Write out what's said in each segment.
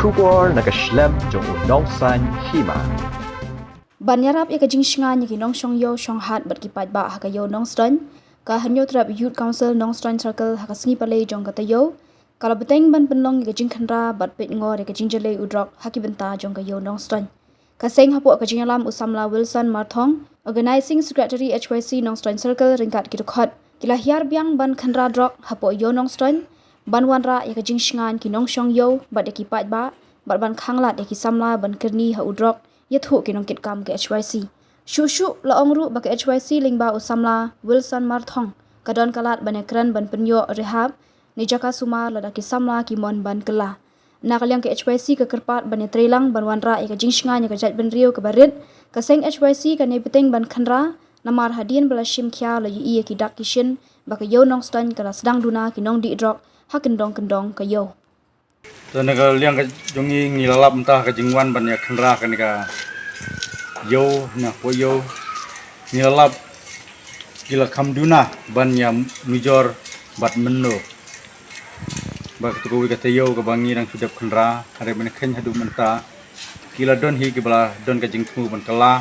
Shubor nakaslem jong Nongstoiñ Hima. Banyarap ya kajing shingan yaki Nongstoiñ yo shonghat berkipat ba hakayo Nongstoiñ ka hanyo trap Youth Council Nongstoiñ Circle hakasngi palay jong katayo kalau Bteng ban penlong ya kajing Khynra bat pet ngor ya kajing jalay udrok haki benta jong kayo Nongstoiñ kaseng hapo kajing alam usamla Wilson Marthong Organizing Secretary HYC Nongstoiñ Circle ringkat kitukot kila hiar biang ban Khynra drok hapo yo Nongstoiñ ban wanra ya kajing shingan ki Nongstoiñ yo bat kipat ba bat ban khanglat ya ki samla ban kerni ha udrok ya thu ki nongkit kam ke HYC shushu la ongru ba ke HYC lingba usamla Wilson Marthong kadon kalat banekran ban penyo rehab ni jaka suma la ki samla ki mon ban Kylla nakaliang ke HYC ke kerpat ban trelang ban wanra ya kajing shingan ya kajat ban rio ke barit kaseng HYC ka ne Bteng ban Khynra namar hadien bala shim kya la yi ki dak kishin ba ke yo Nongstoiñ kala sedang duna ki nong di drok ha kendong ka yo to naga liang ka jongi ngilalap entah ka jingwan ban ya Khynra ka nika yo na po yo ngilalap gila kamduna ban ya mijor bat menno ba tu ka yo ka bangi nang sudap Khynra are ban khen hadu menta gila don hi ke bala don ka jingthu ban Kylla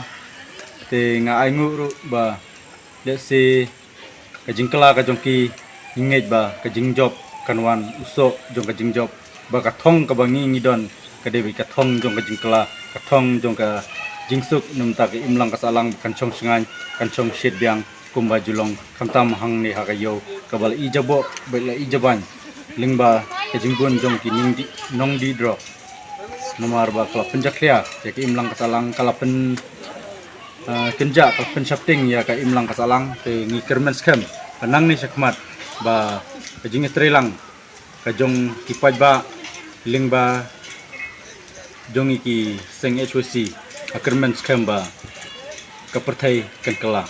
te nga ai ngu ba de se ka jingkla ka jongki ngej ba ka jingjob kanwan usok jong ka jingjob ba ka thong ka bangi ngidon ka debi ka thong jong ka jingkla ka thong jong ka jingsuk num ta ka imlang ka salang kan chong singan kan chong shet biang kumba julong kamtam hang ni ha ka yo ka bal ijabo bela ijaban lingba ka jingbun jong ki ningdi nong di drop nomar ba kala penjaklia ya ka imlang ka salang kala pen kenja kala pen shapting ya ka imlang ka salang te ngi kermen scam kanang ni sakmat ba kajing trelang kajong kipaj ba lingba jong iki seng HWC akermen scam ba kapertai kan Kylla.